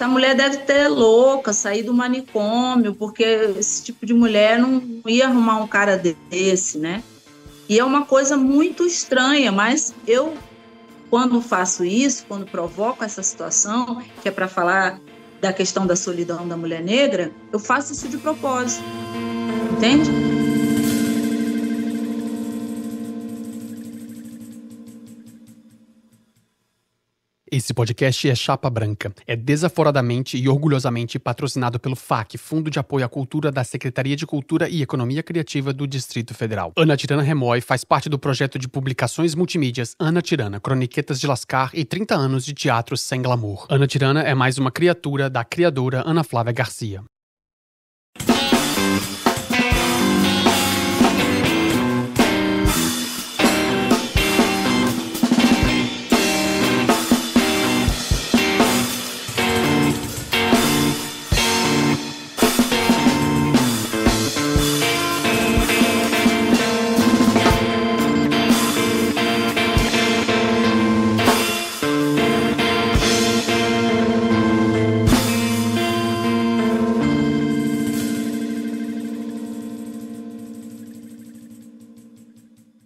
essa mulher deve ter louca, sair do manicômio, porque esse tipo de mulher não ia arrumar um cara desse, né? E é uma coisa muito estranha, mas eu, quando faço isso, quando provoco essa situação, que é para falar da questão da solidão da mulher negra, eu faço isso de propósito, entende? Esse podcast é Chapa Branca. É desaforadamente e orgulhosamente patrocinado pelo FAC, Fundo de Apoio à Cultura da Secretaria de Cultura e Economia Criativa do Distrito Federal. Ana Tirana Remoy faz parte do projeto de publicações multimídias Ana Tirana, Croniquetas de Lascar e 30 anos de teatro sem glamour. Ana Tirana é mais uma criatura da criadora Ana Flávia Garcia.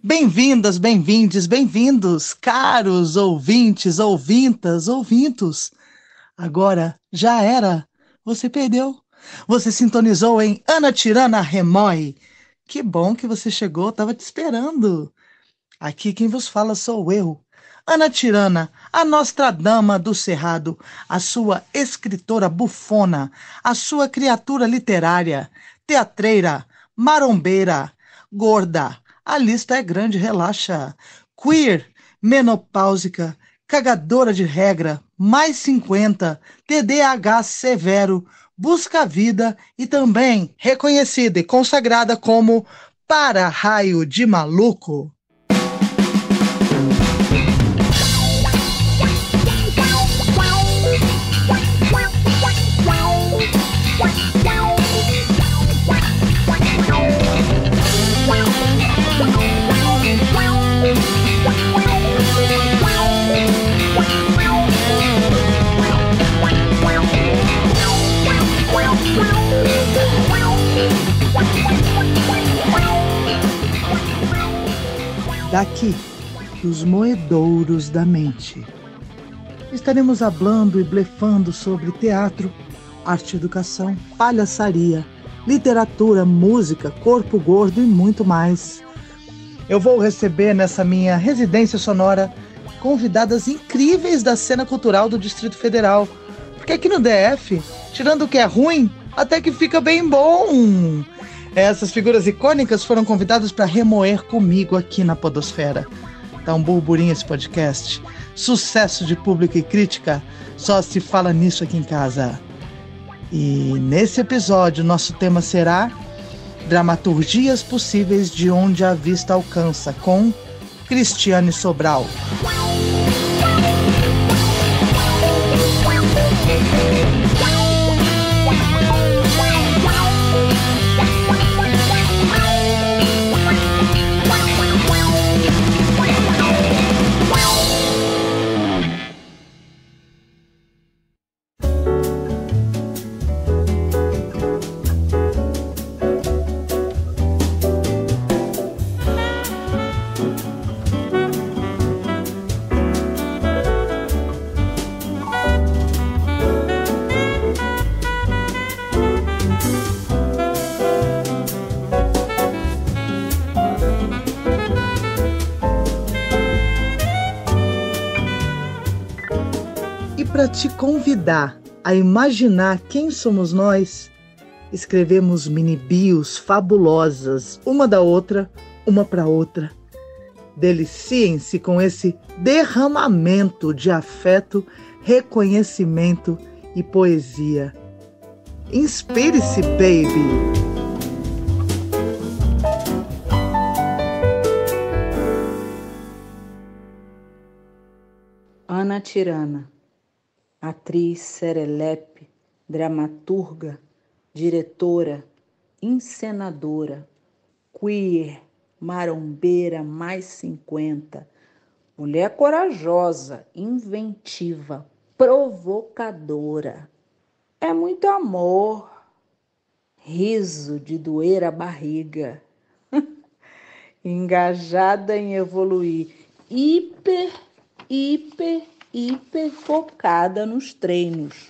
Bem-vindas, bem-vindes, bem-vindos, caros ouvintes, ouvintas, ouvintos. Agora já era, você perdeu. Você sintonizou em Ana Tirana Remoy. Que bom que você chegou, estava te esperando. Aqui quem vos fala sou eu, Ana Tirana, a Nostradama do Cerrado, a sua escritora bufona, a sua criatura literária, teatreira, marombeira, gorda. A lista é grande, relaxa. Queer, menopáusica, cagadora de regra, mais 50, TDAH severo, busca a vida e também reconhecida e consagrada como para-raio de maluco. Daqui, dos moedouros da mente, estaremos hablando e blefando sobre teatro, arte e educação, palhaçaria, literatura, música, corpo gordo e muito mais. Eu vou receber nessa minha residência sonora convidadas incríveis da cena cultural do Distrito Federal, porque aqui no DF, tirando o que é ruim, até que fica bem bom. Essas figuras icônicas foram convidadas para remoer comigo aqui na podosfera. Tá um burburinho esse podcast. Sucesso de público e crítica, só se fala nisso aqui em casa. E nesse episódio, nosso tema será Dramaturgias Possíveis de Onde a Vista Alcança, com Cristiane Sobral. Para te convidar a imaginar quem somos nós, escrevemos mini-bios fabulosas, uma da outra, uma para outra. Deliciem-se com esse derramamento de afeto, reconhecimento e poesia. Inspire-se, baby! Ana Tirana, atriz, serelepe, dramaturga, diretora, encenadora, queer, marombeira mais 50, mulher corajosa, inventiva, provocadora, É muito amor, riso de doer a barriga, engajada em evoluir, hiper, hiper, hiper focada nos treinos.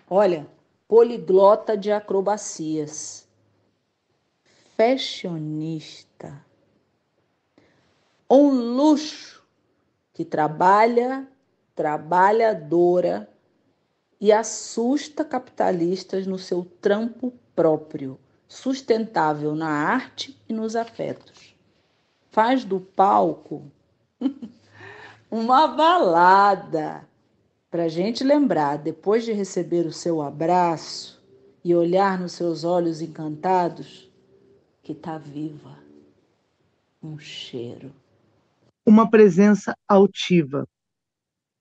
Olha, poliglota de acrobacias, fashionista, um luxo que trabalha, trabalhadora e assusta capitalistas no seu trampo próprio, sustentável na arte e nos afetos. Faz do palco uma balada para a gente lembrar, depois de receber o seu abraço e olhar nos seus olhos encantados, que está viva. Um cheiro. Uma presença altiva,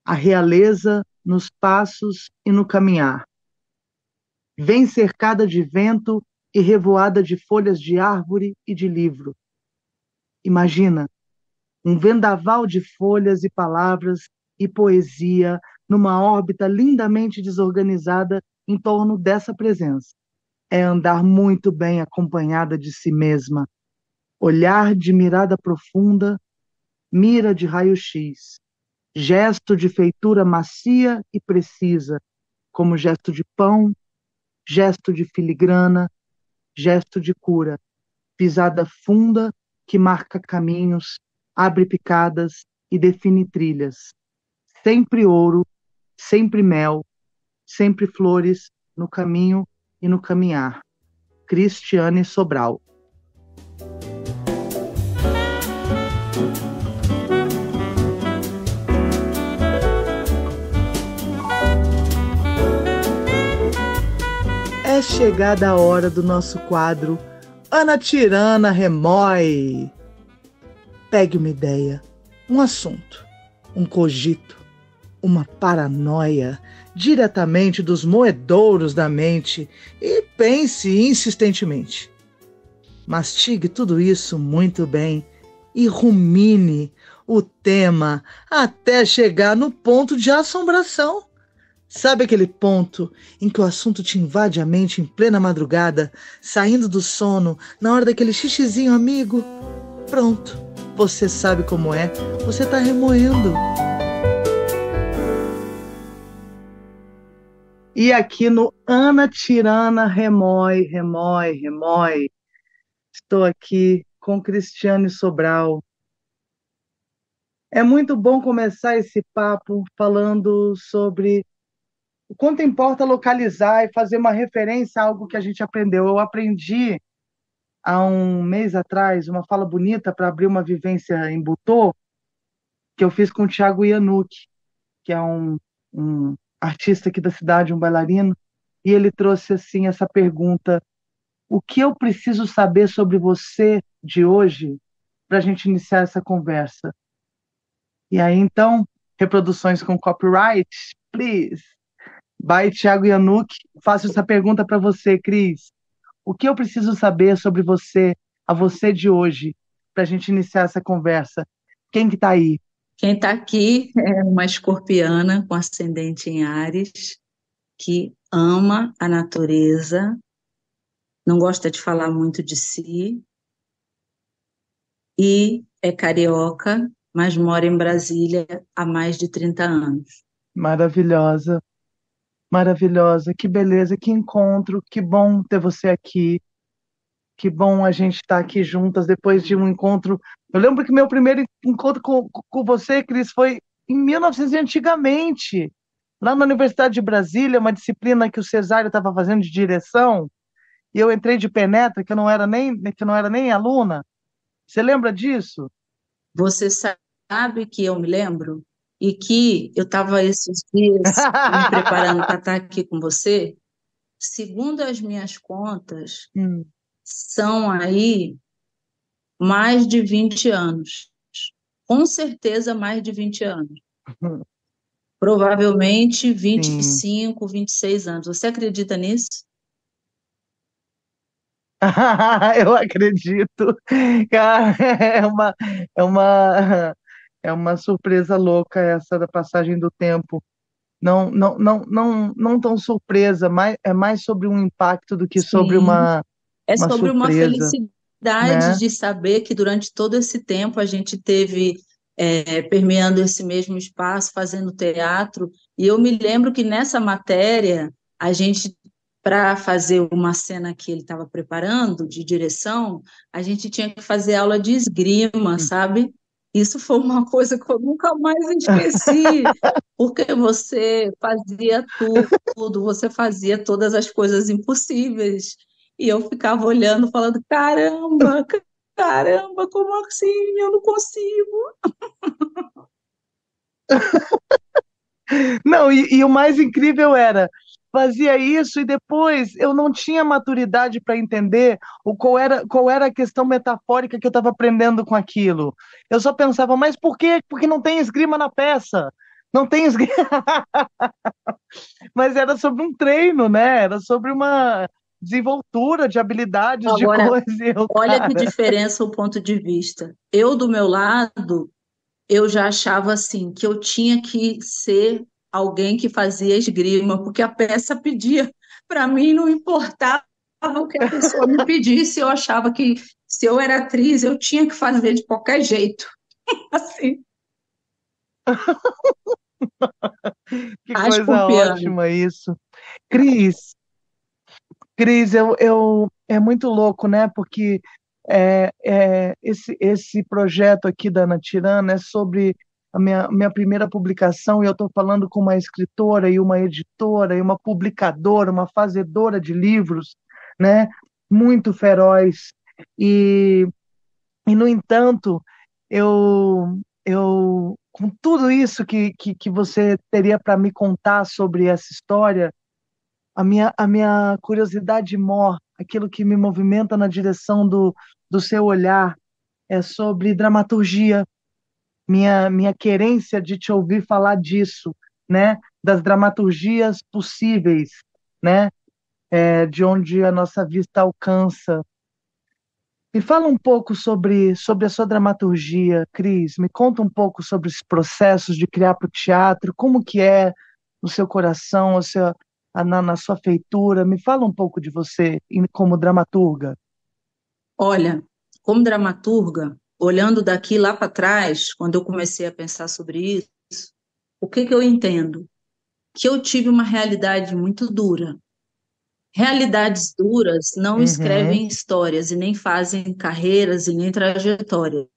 a realeza nos passos e no caminhar. Vem cercada de vento e revoada de folhas de árvore e de livro. Imagina, um vendaval de folhas e palavras e poesia numa órbita lindamente desorganizada em torno dessa presença. É andar muito bem acompanhada de si mesma. Olhar de mirada profunda, mira de raio-x. Gesto de feitura macia e precisa, como gesto de pão, gesto de filigrana, gesto de cura. Pisada funda que marca caminhos, abre picadas e define trilhas. Sempre ouro, sempre mel, sempre flores no caminho e no caminhar. Cristiane Sobral. É chegada a hora do nosso quadro Ana Tirana Remói. Pegue uma ideia, um assunto, um cogito, uma paranoia diretamente dos moedouros da mente e pense insistentemente. Mastigue tudo isso muito bem e rumine o tema até chegar no ponto de assombração. Sabe aquele ponto em que o assunto te invade a mente em plena madrugada, saindo do sono, na hora daquele xixizinho amigo? Pronto, você sabe como é, você está remoendo. E aqui no Ana Tirana Remói, estou aqui com Cristiane Sobral. É muito bom começar esse papo falando sobre o quanto importa localizar e fazer uma referência a algo que a gente aprendeu. Eu aprendi há um mês atrás uma fala bonita para abrir uma vivência em Butô, que eu fiz com o Thiago Yanuck, que é um artista aqui da cidade, um bailarino, e ele trouxe assim essa pergunta: o que eu preciso saber sobre você de hoje para a gente iniciar essa conversa? E aí, então, reproduções com copyright, please. By Thiago Yanuck, faço essa pergunta para você, Cris. O que eu preciso saber sobre você, a você de hoje, para a gente iniciar essa conversa? Quem que tá aí? Quem está aqui é uma escorpiana com ascendente em Áries, que ama a natureza, não gosta de falar muito de si e é carioca, mas mora em Brasília há mais de 30 anos. Maravilhosa, maravilhosa, que beleza, que encontro, que bom ter você aqui, que bom a gente estar aqui juntas depois de um encontro. Eu lembro que meu primeiro encontro com você, Cris, foi em 1900 antigamente, lá na Universidade de Brasília, uma disciplina que o Cesário estava fazendo de direção, e eu entrei de penetra, que eu não era nem aluna. Você lembra disso? Você sabe que eu me lembro e que eu estava esses dias me preparando para estar aqui com você. Segundo as minhas contas, são aí mais de 20 anos. Com certeza mais de 20 anos. Provavelmente 25, 26 anos. Você acredita nisso? Eu acredito. Cara, é uma, é uma surpresa louca essa da passagem do tempo. não tão surpresa, é mais sobre um impacto do que sobre Sim. É uma sobre uma surpresa, felicidade né? de saber que durante todo esse tempo a gente teve permeando esse mesmo espaço, fazendo teatro. E eu me lembro que nessa matéria, a gente, para fazer uma cena que ele estava preparando, de direção, a gente tinha que fazer aula de esgrima, sabe? Isso foi uma coisa que eu nunca mais esqueci, porque você fazia tudo, você fazia todas as coisas impossíveis. E eu ficava olhando, falando: caramba, caramba, como assim? Eu não consigo. Não, e o mais incrível era, fazia isso e depois eu não tinha maturidade para entender qual era a questão metafórica que eu estava aprendendo com aquilo. Eu só pensava, mas por quê? Porque não tem esgrima na peça. Não tem esgrima. Mas era sobre um treino, né? Era sobre uma desenvoltura de habilidades, de Agora, coisa. E eu, olha que cara, diferença o ponto de vista. Eu, do meu lado, eu já achava assim, que eu tinha que ser alguém que fazia esgrima, porque a peça pedia. Para mim, não importava o que a pessoa me pedisse, eu achava que se eu era atriz, eu tinha que fazer de qualquer jeito. Assim, que a coisa escorpiana. ótima isso. Cris, Cris, é muito louco, né? Porque esse projeto aqui da Ana Tirana é sobre a minha primeira publicação, e eu estou falando com uma escritora e uma editora e uma publicadora, uma fazedora de livros, né? Muito feroz. E, no entanto, com tudo isso que você teria para me contar sobre essa história, a minha curiosidade mor, aquilo que me movimenta na direção do seu olhar, é sobre dramaturgia, minha querência de te ouvir falar disso, né? Das dramaturgias possíveis, né? De onde a nossa vista alcança. Me fala um pouco sobre a sua dramaturgia, Cris. Me conta um pouco sobre os processos de criar para o teatro, como que é no seu coração, na sua feitura. Me fala um pouco de você como dramaturga. Olha, como dramaturga, olhando daqui lá para trás, quando eu comecei a pensar sobre isso, o que eu entendo? Que eu tive uma realidade muito dura. Realidades duras não Uhum, escrevem histórias e nem fazem carreiras e nem trajetórias,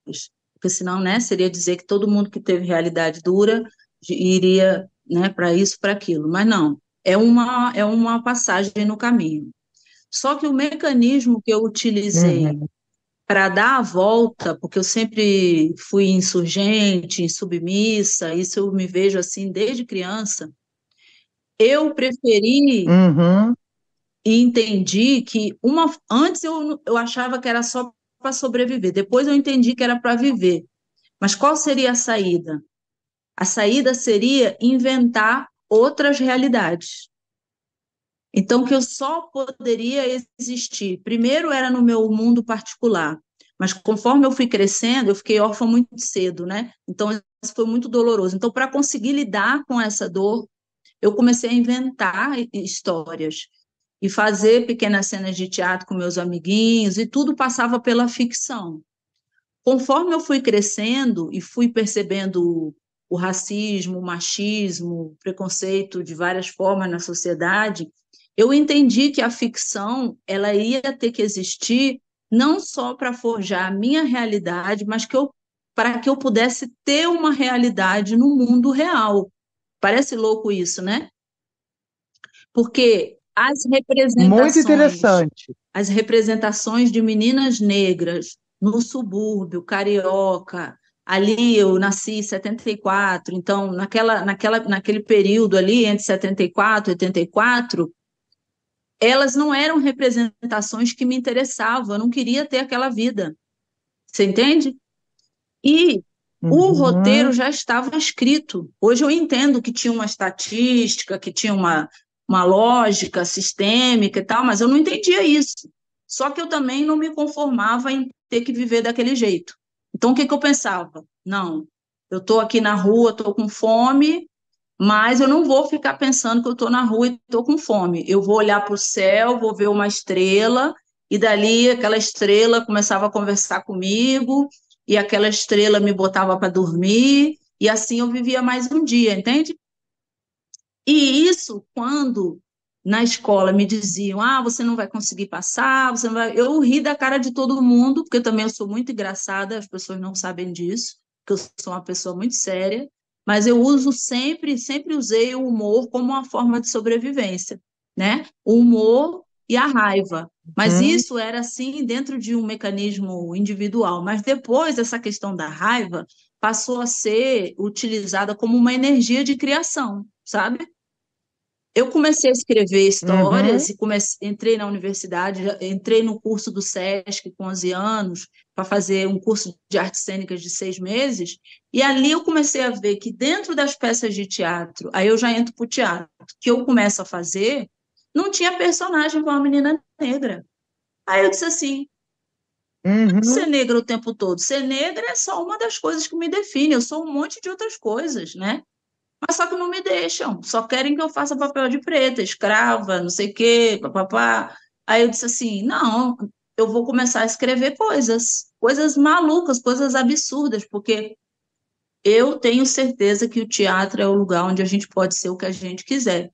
porque senão, né, seria dizer que todo mundo que teve realidade dura iria, né, para isso, para aquilo. Mas não, é uma passagem no caminho. Só que o mecanismo que eu utilizei uhum. para dar a volta, porque eu sempre fui insurgente, insubmissa, isso eu me vejo assim desde criança, eu preferi Uhum. e entendi que antes eu achava que era só para sobreviver, depois eu entendi que era para viver. Mas qual seria a saída? A saída seria inventar outras realidades. Então, que eu só poderia existir. Primeiro era no meu mundo particular, mas conforme eu fui crescendo, eu fiquei órfã muito cedo, né? Então, isso foi muito doloroso. Então, para conseguir lidar com essa dor, eu comecei a inventar histórias e fazer pequenas cenas de teatro com meus amiguinhos, e tudo passava pela ficção. Conforme eu fui crescendo e fui percebendo o racismo, o machismo, o preconceito de várias formas na sociedade, eu entendi que a ficção ela ia ter que existir não só para forjar a minha realidade, mas para que eu pudesse ter uma realidade no mundo real. Parece louco isso, né? Porque Muito interessante. as representações de meninas negras no subúrbio carioca, ali eu nasci em 74, então naquele período ali entre 74 e 84, elas não eram representações que me interessavam, eu não queria ter aquela vida. Você entende? E o roteiro Uhum. já estava escrito. Hoje eu entendo que tinha uma estatística, que tinha uma lógica sistêmica e tal, mas eu não entendia isso. Só que eu também não me conformava em ter que viver daquele jeito. Então, o que eu pensava? Não, eu estou aqui na rua, estou com fome, mas eu não vou ficar pensando que eu estou na rua e estou com fome. Eu vou olhar para o céu, vou ver uma estrela, e dali aquela estrela começava a conversar comigo, e aquela estrela me botava para dormir, e assim eu vivia mais um dia, entende? E isso, quando na escola me diziam, você não vai conseguir passar, você não vai... Eu ri da cara de todo mundo, porque também eu sou muito engraçada, as pessoas não sabem disso, que eu sou uma pessoa muito séria, mas eu uso sempre, sempre usei o humor como uma forma de sobrevivência, né? O humor e a raiva. Mas Hum, isso era assim dentro de um mecanismo individual. Mas depois essa questão da raiva passou a ser utilizada como uma energia de criação, sabe? Eu comecei a escrever uhum. histórias e entrei na universidade, entrei no curso do SESC com 11 anos, para fazer um curso de artes cênicas de 6 meses, e ali eu comecei a ver que dentro das peças de teatro, aí eu já entro para o teatro, que eu começo a fazer, não tinha personagem para uma menina negra. Aí eu disse assim, ser Uhum. negra o tempo todo, ser negra é só uma das coisas que me define, eu sou um monte de outras coisas, né? Mas só que não me deixam, só querem que eu faça papel de preta, escrava, não sei o quê, papapá. Aí eu disse assim: não, eu vou começar a escrever coisas, coisas malucas, coisas absurdas, porque eu tenho certeza que o teatro é o lugar onde a gente pode ser o que a gente quiser.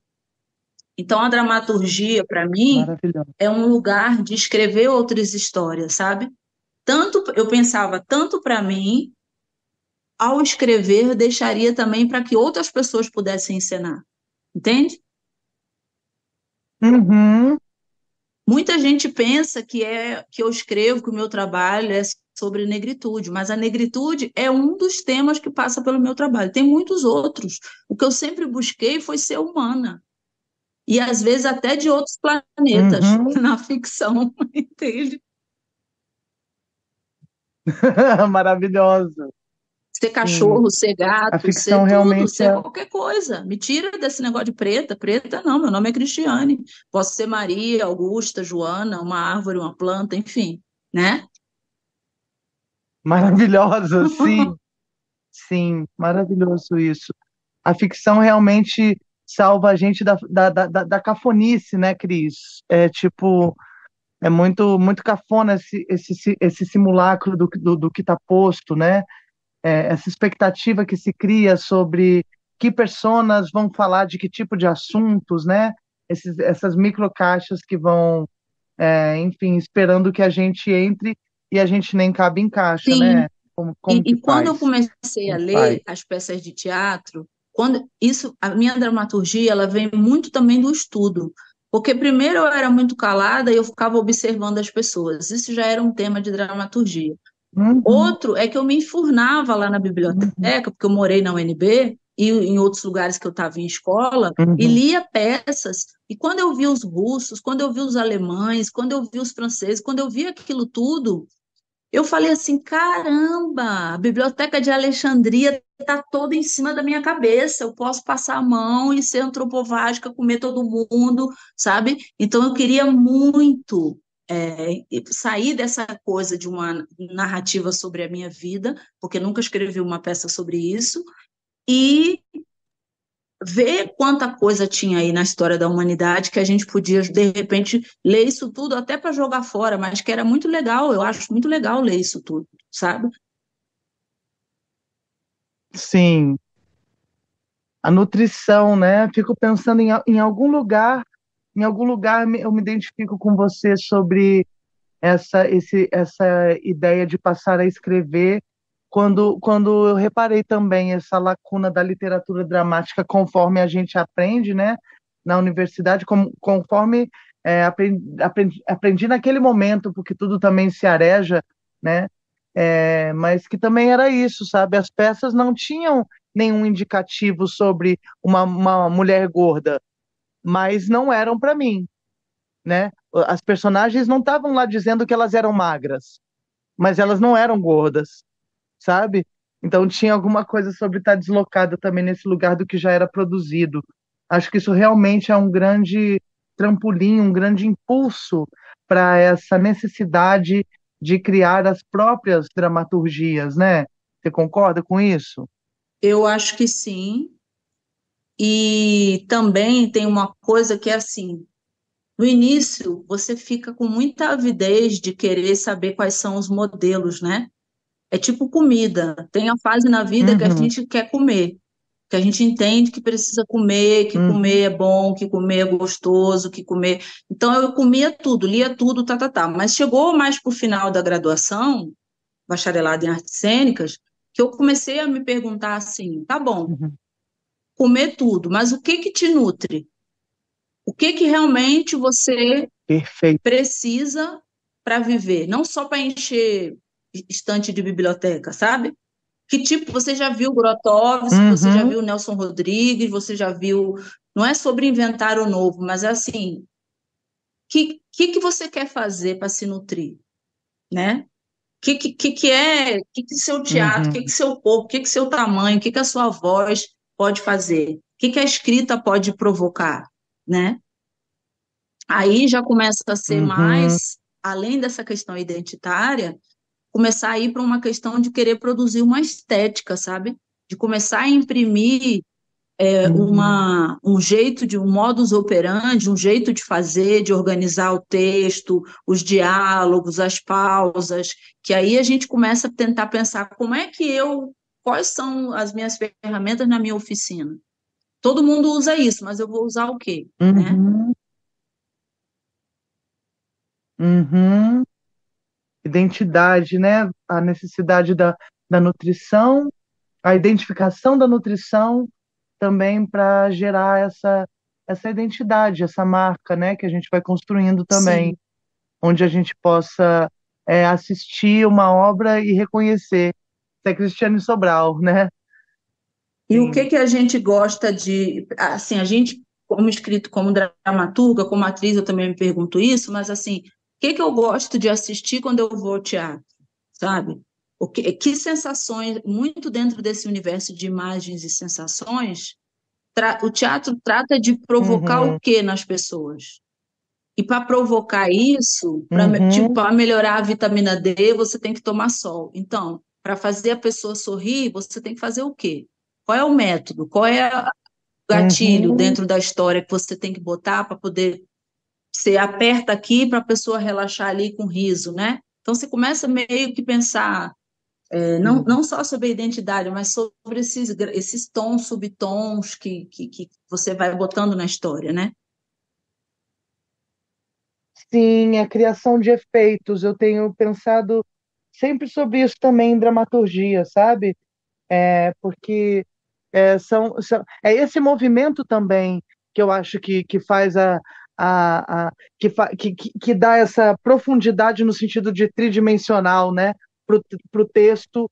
Então a dramaturgia, para mim, Maravilhoso. é um lugar de escrever outras histórias, sabe? Tanto eu pensava tanto para mim, ao escrever, deixaria também para que outras pessoas pudessem encenar, entende? Uhum. Muita gente pensa que eu escrevo, que o meu trabalho é sobre negritude, mas a negritude é um dos temas que passa pelo meu trabalho. Tem muitos outros. O que eu sempre busquei foi ser humana, e às vezes até de outros planetas Uhum. na ficção, entende? Maravilhoso. Ser Sim. cachorro, ser A gato, ficção ser tudo, realmente ser é. qualquer coisa. Me tira desse negócio de preta. Preta não, meu nome é Cristiane. Posso ser Maria, Augusta, Joana, uma árvore, uma planta, enfim, né? Maravilhosa, sim, sim, maravilhoso isso. A ficção realmente salva a gente da cafonice, né, Cris? É tipo, é muito cafona esse simulacro do que está posto, né? Essa expectativa que se cria sobre que personas vão falar de que tipo de assuntos, né? Essas microcaixas que vão, enfim, esperando que a gente entre e a gente nem cabe em caixa, Sim. né? Como E que quando eu faz? comecei a Como faz? ler as peças de teatro, quando isso, a minha dramaturgia, ela vem muito também do estudo, porque primeiro eu era muito calada e eu ficava observando as pessoas. Isso já era um tema de dramaturgia. Uhum, Outro é que eu me enfurnava lá na uhum, biblioteca, porque eu morei na UNB e em outros lugares que eu estava em escola, e uhum. lia peças. E quando eu vi os russos, quando eu vi os alemães, quando eu vi os franceses, quando eu vi aquilo tudo, eu falei assim: caramba, a biblioteca de Alexandria está toda em cima da minha cabeça. Eu posso passar a mão e ser antropovágica, comer todo mundo, sabe? Então eu queria muito sair dessa coisa de uma narrativa sobre a minha vida, porque nunca escrevi uma peça sobre isso, e ver quanta coisa tinha aí na história da humanidade que a gente podia, de repente, ler isso tudo até para jogar fora, mas que era muito legal, eu acho muito legal ler isso tudo, sabe? Sim, a nutrição, né? Fico pensando em algum lugar eu me identifico com você sobre essa ideia de passar a escrever, quando eu reparei também essa lacuna da literatura dramática conforme a gente aprende, né, na universidade, conforme aprendi naquele momento, porque tudo também se areja, né, mas que também era isso, sabe? As peças não tinham nenhum indicativo sobre uma mulher gorda, mas não eram para mim, né? As personagens não estavam lá dizendo que elas eram magras, mas elas não eram gordas, sabe? Então tinha alguma coisa sobre estar deslocada também nesse lugar do que já era produzido. Acho que isso realmente é um grande trampolim, um grande impulso para essa necessidade de criar as próprias dramaturgias, né? Você concorda com isso? Eu acho que sim, E também tem uma coisa que é assim, no início você fica com muita avidez de querer saber quais são os modelos, né? É tipo comida. Tem a fase na vida que a Uhum, gente quer comer, que a gente entende que precisa comer, que uhum, comer é bom, que comer é gostoso, que comer. Então eu comia tudo, lia tudo, tá, tá, tá. Mas chegou mais para o final da graduação, bacharelado em artes cênicas, que eu comecei a me perguntar assim, tá bom, uhum. comer tudo, mas o que que te nutre? O que que realmente você Perfeito. precisa para viver? Não só para encher estante de biblioteca, sabe? Que tipo, você já viu Grotowski, você já Uhum, viu Nelson Rodrigues, você já viu. Não é sobre inventar o novo, mas é assim, que você quer fazer para se nutrir, né? Que seu teatro, uhum, que seu corpo, que seu tamanho, que a sua voz pode fazer, que a escrita pode provocar, né? Aí já começa a ser uhum, mais, além dessa questão identitária, começar a ir para uma questão de querer produzir uma estética, sabe? De começar a imprimir uhum. um jeito de um modus operandi, um jeito de fazer, de organizar o texto, os diálogos, as pausas, que aí a gente começa a tentar pensar quais são as minhas ferramentas na minha oficina. Todo mundo usa isso, mas eu vou usar o quê, né? Uhum, uhum. Identidade, né? A necessidade da nutrição, a identificação da nutrição também para gerar essa identidade, essa marca, né? Que a gente vai construindo também, Sim. onde a gente possa assistir uma obra e reconhecer. Isso é Cristiane Sobral, né? E o Sim. que a gente gosta de, assim, a gente, como escrito, como dramaturga, como atriz, eu também me pergunto isso, mas assim, o que eu gosto de assistir quando eu vou ao teatro, sabe? Que sensações, muito dentro desse universo de imagens e sensações, o teatro trata de provocar o Uhum, que nas pessoas? E para provocar isso, uhum, para melhorar a vitamina D, você tem que tomar sol. Então, para fazer a pessoa sorrir, você tem que fazer o quê? Qual é o método? Qual é o gatilho uhum. dentro da história que você tem que botar para poder. Você aperta aqui para a pessoa relaxar ali com riso, né? Então, você começa meio que pensar, não só sobre a identidade, mas sobre esses tons, subtons que você vai botando na história, né? Sim, a criação de efeitos. Eu tenho pensado sempre sobre isso também em dramaturgia, sabe? Porque é esse movimento também que eu acho que faz que dá essa profundidade no sentido de tridimensional, né? Para o texto,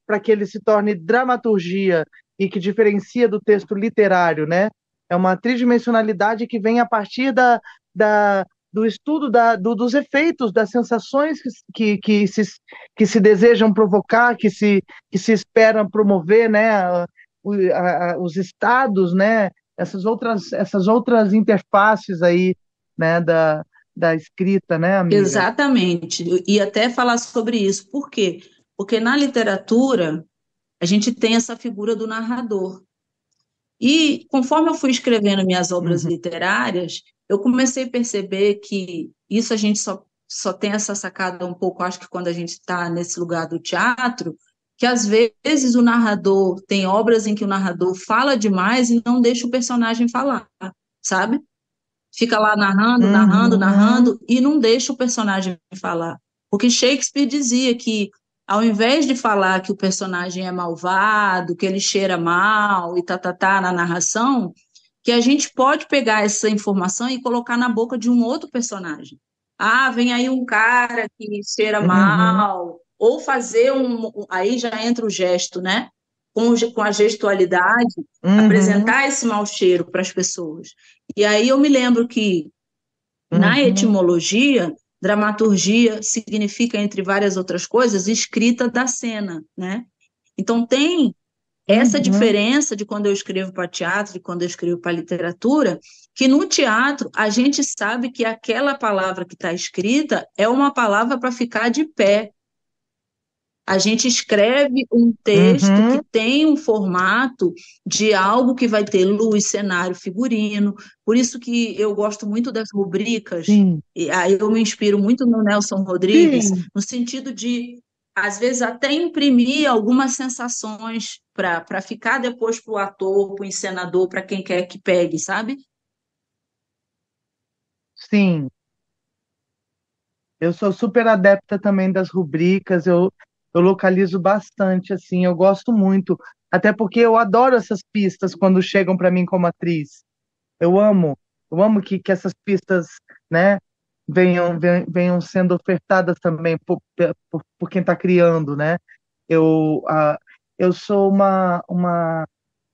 para que ele se torne dramaturgia e que diferencia do texto literário, né? É uma tridimensionalidade que vem a partir da, do estudo dos efeitos, das sensações que se desejam provocar, que se espera promover, né, os estados, né, essas outras interfaces aí, né, da escrita, né, amiga? Exatamente. E até falar sobre isso. Por quê? Porque na literatura a gente tem essa figura do narrador. E conforme eu fui escrevendo minhas obras Uhum, literárias, eu comecei a perceber que isso a gente só tem essa sacada um pouco, acho que quando a gente está nesse lugar do teatro, que às vezes o narrador tem obras em que o narrador fala demais e não deixa o personagem falar, sabe? Fica lá narrando, narrando, uhum, narrando e não deixa o personagem falar. Porque Shakespeare dizia que, ao invés de falar que o personagem é malvado, que ele cheira mal e tá na narração, que a gente pode pegar essa informação e colocar na boca de um outro personagem. Ah, vem aí um cara que cheira uhum, mal, ou fazer aí já entra o gesto, né? Com a gestualidade, uhum, apresentar esse mau cheiro para as pessoas. E aí eu me lembro que, na uhum, etimologia, dramaturgia significa, entre várias outras coisas, escrita da cena, né? Então tem essa uhum, diferença de quando eu escrevo para teatro e quando eu escrevo para literatura, que no teatro a gente sabe que aquela palavra que está escrita é uma palavra para ficar de pé, A gente escreve um texto que Uhum. tem um formato de algo que vai ter luz, cenário, figurino. Por isso que eu gosto muito das rubricas, Sim, e aí eu me inspiro muito no Nelson Rodrigues, sim, no sentido de, às vezes, até imprimir algumas sensações para ficar depois para o ator, para o encenador, para quem quer que pegue, sabe? sim. Eu sou super adepta também das rubricas, eu localizo bastante, assim, eu gosto muito. Até porque eu adoro essas pistas quando chegam para mim como atriz. Eu amo, eu amo que essas pistas, né, venham sendo ofertadas também por quem está criando, né? Eu, ah, eu sou uma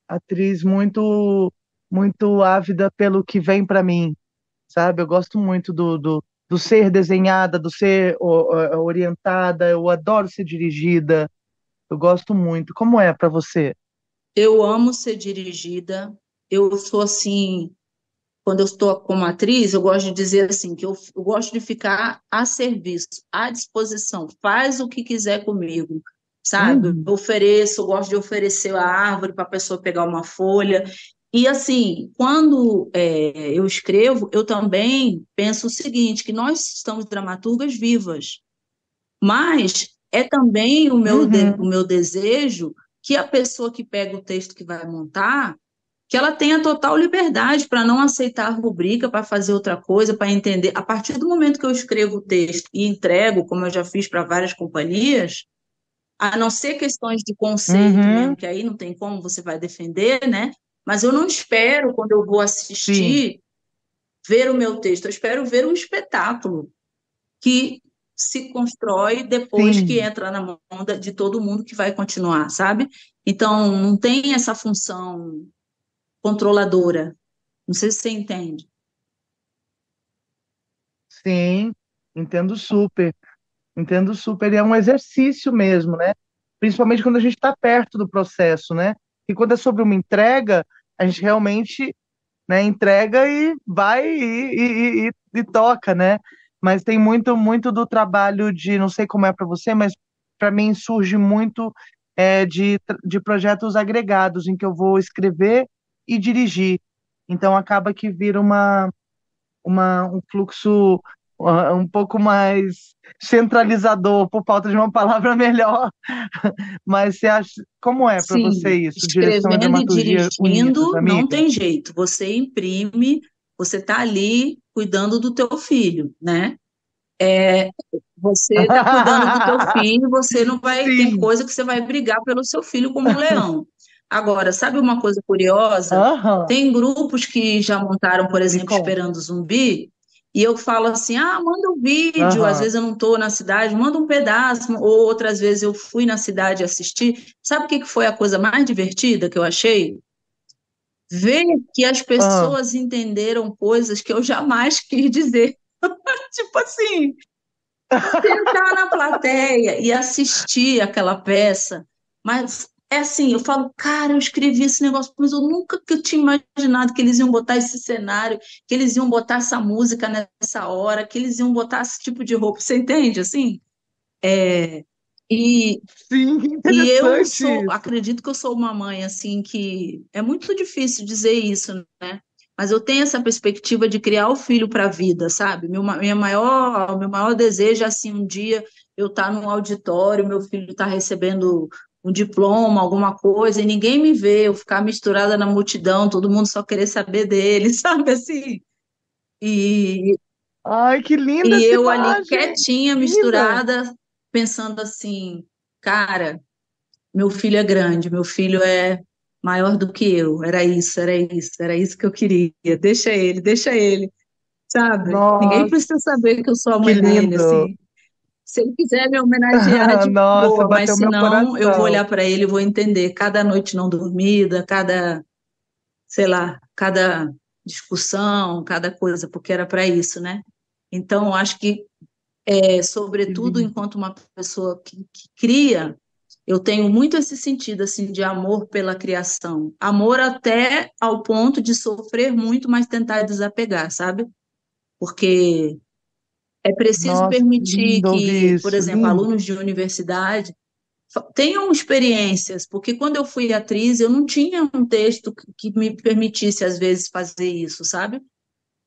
atriz muito ávida pelo que vem para mim, sabe? Eu gosto muito do ser desenhada, do ser orientada, eu adoro ser dirigida, eu gosto muito. Como é para você? Eu amo ser dirigida. Eu sou assim, quando eu estou como atriz, eu gosto de dizer assim, que eu gosto de ficar a serviço, à disposição, faz o que quiser comigo, sabe? Uhum, Eu ofereço, eu gosto de oferecer a árvore para a pessoa pegar uma folha. E assim, quando eu escrevo, eu também penso o seguinte, que nós estamos dramaturgas vivas, mas é também o uhum, meu desejo que a pessoa que pega o texto que vai montar que ela tenha total liberdade para não aceitar a rubrica, para fazer outra coisa, para entender. A partir do momento que eu escrevo o texto e entrego, como eu já fiz para várias companhias, a não ser questões de conceito mesmo, uhum, que aí não tem como você vai defender, né? Mas eu não espero, quando eu vou sim, assistir, ver o meu texto, eu espero ver um espetáculo que se constrói depois que sim, entra na mão de todo mundo que vai continuar, sabe? Então, não tem essa função controladora. Não sei se você entende. sim, entendo super, entendo super. E é um exercício mesmo, né? Principalmente quando a gente está perto do processo, né? E quando é sobre uma entrega, a gente realmente, né, entrega e vai e toca, né? Mas tem muito do trabalho de, não sei como é para você, mas para mim surge muito de projetos agregados, em que eu vou escrever e dirigir. Então acaba que vira um fluxo um pouco mais centralizador, por falta de uma palavra melhor. Mas você acha, como é para você Sim, isso? Direção e escrevendo e dramaturgia unidas, dirigindo não amiga? tem jeito. Você imprime, você está ali cuidando do teu filho, né? Você está cuidando do teu filho, você não vai, tem Sim. coisa que você vai brigar pelo seu filho como um leão. Agora, sabe uma coisa curiosa? Aham. Tem grupos que já montaram, por Me exemplo, conta. Esperando Zumbi, e eu falo assim: ah, manda um vídeo. Às Aham. vezes eu não estou na cidade, manda um pedaço, ou outras vezes eu fui na cidade assistir. Sabe o que que foi a coisa mais divertida que eu achei? Ver que as Aham. pessoas entenderam coisas que eu jamais quis dizer. Tipo assim, sentar na plateia e assistir aquela peça. Mas é assim, eu falo, cara, eu escrevi esse negócio, mas eu nunca que eu tinha imaginado que eles iam botar esse cenário, que eles iam botar essa música nessa hora, que eles iam botar esse tipo de roupa. Você entende, assim? E, Sim, que e eu interessante sou, isso. acredito que eu sou uma mãe, assim, que é muito difícil dizer isso, né? Mas eu tenho essa perspectiva de criar o filho para a vida, sabe? Meu maior desejo é, assim, um dia eu estar num auditório, meu filho está recebendo um diploma, alguma coisa, e ninguém me vê, eu ficar misturada na multidão, todo mundo só querer saber dele, sabe assim? E, Ai, que linda e essa eu ali imagem. quietinha, Linda. misturada, pensando assim, cara. Meu filho é grande, meu filho é maior do que eu. Era isso que eu queria. Deixa ele, sabe? Ninguém Nossa, precisa saber que eu sou a que mãe dele, lindo. assim. Se ele quiser me homenagear de Nossa, boa, mas bateu se meu não, eu vou coração. olhar para ele e vou entender cada noite não dormida, cada, sei lá, cada discussão, cada coisa, porque era para isso, né? Então, acho que Que sobretudo lindo. enquanto uma pessoa que cria, eu tenho muito esse sentido assim de amor pela criação, amor até ao ponto de sofrer muito, mas tentar desapegar, sabe? Porque é preciso Nossa, que permitir lindo ouvir que, por isso. exemplo, Lindo. alunos de universidade tenham experiências, porque quando eu fui atriz, eu não tinha um texto que me permitisse, às vezes, fazer isso, sabe?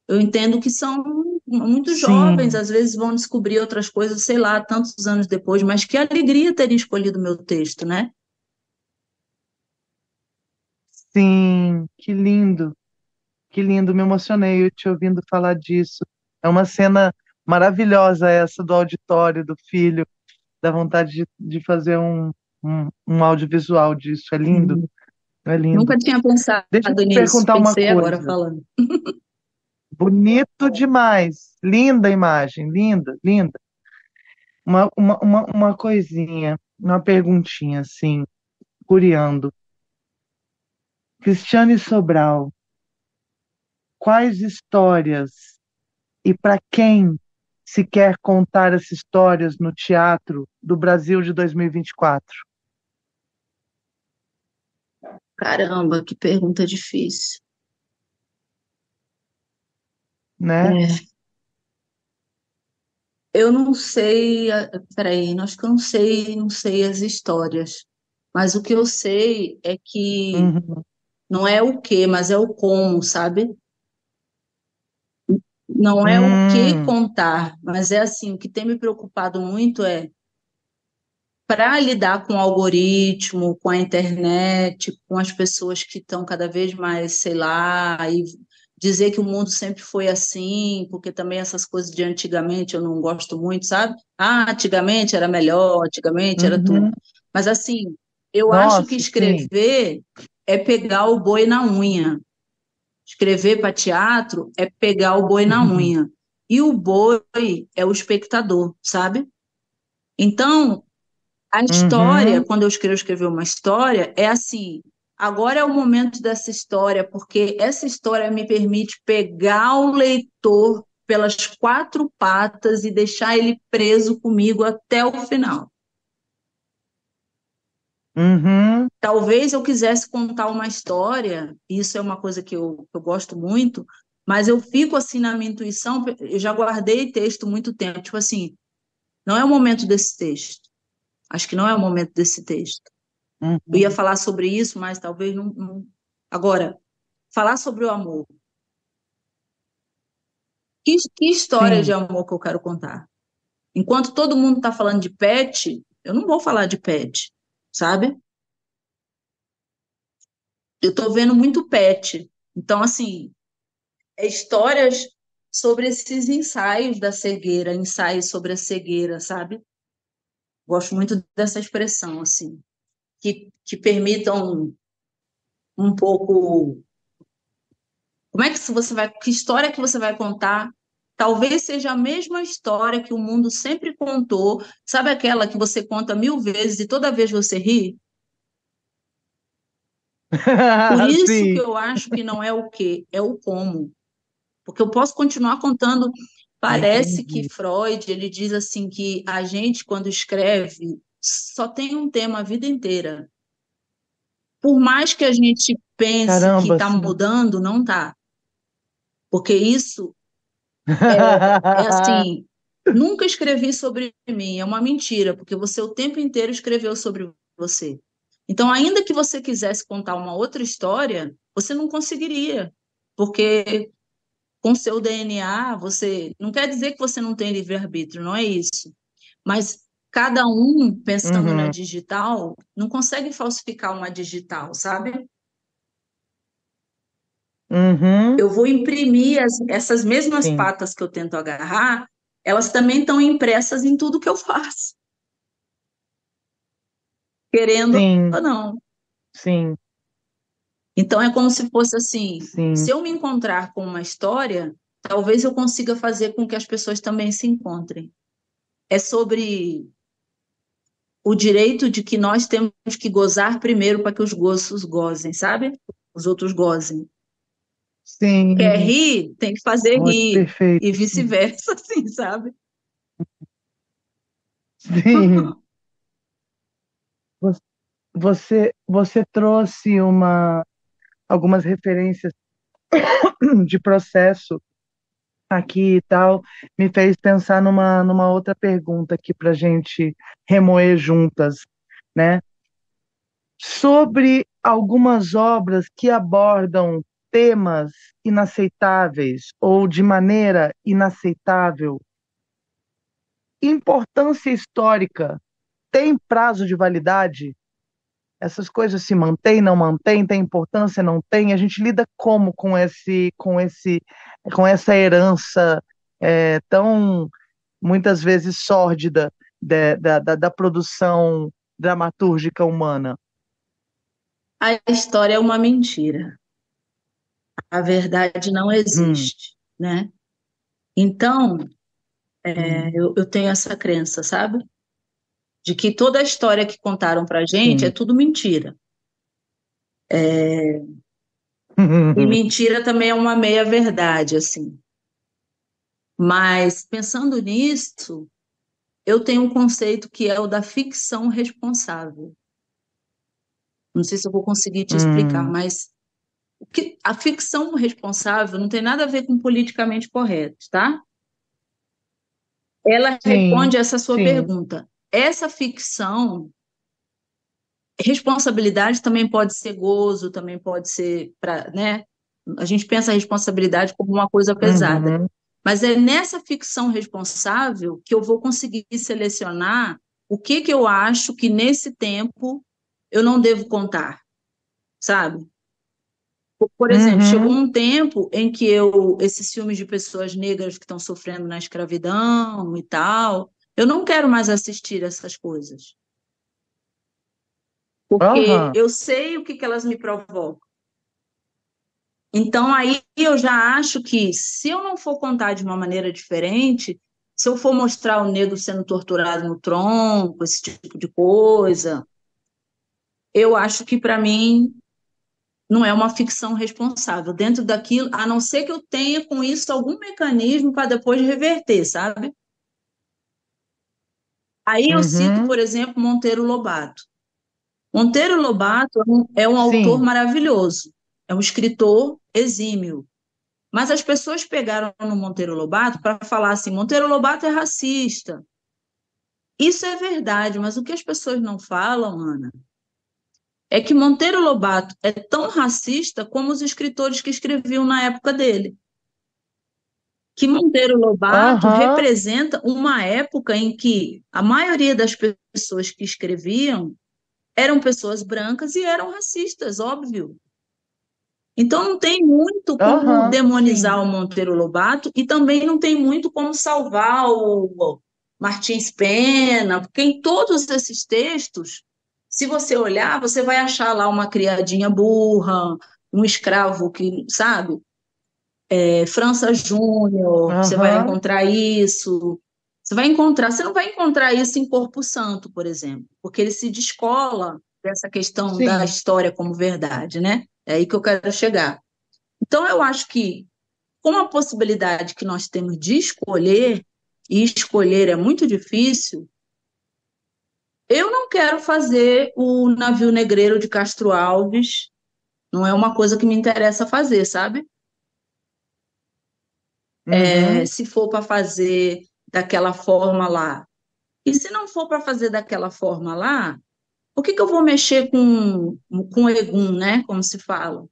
Eu entendo que são muito jovens, Sim, às vezes vão descobrir outras coisas, sei lá, tantos anos depois, mas que alegria terem escolhido meu texto, né? sim, que lindo, me emocionei eu te ouvindo falar disso. É uma cena maravilhosa essa do auditório, do filho, dá vontade de fazer um audiovisual disso, é lindo, é lindo. Nunca tinha Deixa eu pensado te nisso, perguntar uma pensei agora coisa. falando. Bonito demais. Linda imagem, linda, linda. Uma coisinha, uma perguntinha assim, curiando. Cristiane Sobral, quais histórias e para quem se quer contar essas histórias no teatro do Brasil de 2024, Caramba, que pergunta difícil. né? É, eu não sei, peraí, acho que eu não sei as histórias, mas o que eu sei é que Uhum, não é o que, mas é o como, sabe? Não é o que hum, contar, mas é assim, o que tem me preocupado muito é para lidar com o algoritmo, com a internet, com as pessoas que estão cada vez mais, sei lá, e dizer que o mundo sempre foi assim, porque também essas coisas de antigamente eu não gosto muito, sabe? Ah, antigamente era melhor, antigamente era tudo. uhum. Mas assim, eu acho que Nossa, sim. escrever é pegar o boi na unha. Escrever para teatro é pegar o boi na unha. E o boi é o espectador, sabe? Então, a história, Uhum, quando eu escrever uma história, é assim: agora é o momento dessa história, porque essa história me permite pegar o leitor pelas quatro patas e deixar ele preso comigo até o final. uhum, Talvez eu quisesse contar uma história, isso é uma coisa que eu gosto muito, mas eu fico assim na minha intuição, eu já guardei texto muito tempo, tipo assim, não é o momento desse texto. Acho que não é o momento desse texto. Eu ia uhum. falar sobre isso, mas talvez Agora, falar sobre o amor. Que história de Sim. amor que eu quero contar? Enquanto todo mundo está falando de pet, eu não vou falar de pet, sabe? Eu estou vendo muito pet. Então, assim, é histórias sobre esses ensaios da cegueira, ensaios sobre a cegueira, sabe? Gosto muito dessa expressão, assim, que permitam um pouco. Como é que se você vai, que história que você vai contar? Talvez seja a mesma história que o mundo sempre contou. Sabe aquela que você conta 1000 vezes e toda vez você ri? Por isso que Sim, eu acho que não é o quê, é o como. Porque eu posso continuar contando. Parece que entendi. Freud, ele diz assim que a gente, quando escreve, só tem um tema a vida inteira. Por mais que a gente pense que Caramba, está sim. mudando, não está. Porque isso é assim, nunca escrevi sobre mim, é uma mentira, porque você o tempo inteiro escreveu sobre você. Então, ainda que você quisesse contar uma outra história, você não conseguiria, porque com seu DNA, você não quer dizer que você não tem livre-arbítrio, não é isso. Mas cada um, pensando na Uhum, digital, não consegue falsificar uma digital, sabe? uhum, Eu vou imprimir essas mesmas sim, patas que eu tento agarrar, elas também estão impressas em tudo que eu faço, querendo sim, ou não. sim, Então é como se fosse assim: sim, se eu me encontrar com uma história, talvez eu consiga fazer com que as pessoas também se encontrem. É sobre o direito de que nós temos que gozar primeiro para que os gostos gozem, sabe? Os outros gozem. Quer sim. rir, tem que fazer Ótimo, rir, e perfeito, sim, vice-versa, assim, sabe? sim. Vo- você trouxe algumas referências de processo aqui e tal, me fez pensar numa outra pergunta aqui para gente remoer juntas. né? Sobre algumas obras que abordam temas inaceitáveis ou de maneira inaceitável. Importância histórica tem prazo de validade? Essas coisas se mantêm, não mantêm, tem importância, não tem? A gente lida como com essa herança tão muitas vezes sórdida da produção dramatúrgica humana? A história é uma mentira. A verdade não Hum, existe, né? Então, hum, eu tenho essa crença, sabe? De que toda a história que contaram pra gente é sim. tudo mentira. E mentira também é uma meia-verdade, assim. Mas, pensando nisso, eu tenho um conceito que é o da ficção responsável. Não sei se eu vou conseguir te explicar, Hum, mas a ficção responsável não tem nada a ver com politicamente correto, tá? Ela sim, responde essa sua sim. pergunta. Essa ficção, responsabilidade também pode ser gozo, também pode ser para, né? A gente pensa a responsabilidade como uma coisa pesada. Uhum, Mas é nessa ficção responsável que eu vou conseguir selecionar o que que eu acho que nesse tempo eu não devo contar, sabe? Por exemplo, chegou uhum. um tempo em que esses filmes de pessoas negras que estão sofrendo na escravidão e tal, eu não quero mais assistir essas coisas, porque Aham. eu sei o que que elas me provocam. Então aí eu já acho que se eu não for contar de uma maneira diferente, se eu for mostrar o negro sendo torturado no tronco, esse tipo de coisa, eu acho que para mim não é uma ficção responsável. Dentro daquilo, a não ser que eu tenha com isso algum mecanismo para depois reverter, sabe? Aí eu cito, Uhum. por exemplo, Monteiro Lobato. Monteiro Lobato é um autor Sim. maravilhoso, é um escritor exímio. Mas as pessoas pegaram no Monteiro Lobato para falar assim: Monteiro Lobato é racista. Isso é verdade, mas o que as pessoas não falam, Ana, é que Monteiro Lobato é tão racista como os escritores que escreviam na época dele. Que Monteiro Lobato Aham. representa uma época em que a maioria das pessoas que escreviam eram pessoas brancas e eram racistas, óbvio. Então não tem muito como Aham. Sim. demonizar o Monteiro Lobato e também não tem muito como salvar o Martins Pena, porque em todos esses textos, se você olhar, você vai achar lá uma criadinha burra, um escravo que, sabe? França Júnior, você vai Aham. encontrar isso. Você não vai encontrar isso em Corpo Santo, por exemplo, porque ele se descola dessa questão da Sim. história como verdade, né? É aí que eu quero chegar. Então, eu acho que, com a possibilidade que nós temos de escolher, e escolher é muito difícil, eu não quero fazer o navio negreiro de Castro Alves, não é uma coisa que me interessa fazer, sabe? Uhum. Se for para fazer daquela forma lá. E se não for para fazer daquela forma lá, por que que eu vou mexer com o Egum, né? Como se fala?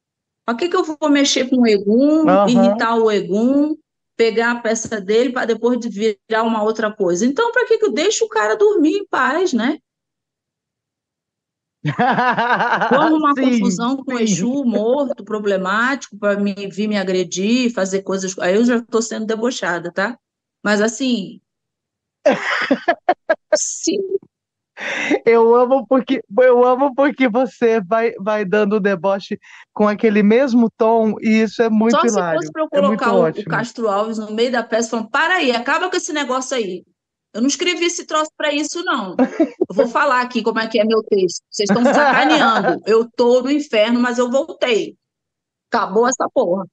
Para que que eu vou mexer com o Egum, Aham. imitar o Egum, pegar a peça dele para depois de virar uma outra coisa? Então, para que que eu deixo o cara dormir em paz, né? Vou arrumar Sim, confusão com o sim. Exu morto, problemático, para me vir me agredir, fazer coisas. Aí eu já estou sendo debochada, tá? Mas assim, se Eu amo porque você vai dando o deboche com aquele mesmo tom e isso é muito Só se fosse hilário. para eu É muito colocar o ótimo. Castro Alves no meio da peça, falando: para aí, acaba com esse negócio aí. Eu não escrevi esse troço para isso, não. Eu vou falar aqui como é que é meu texto. Vocês estão me sacaneando. Eu estou no inferno, mas eu voltei. Acabou essa porra.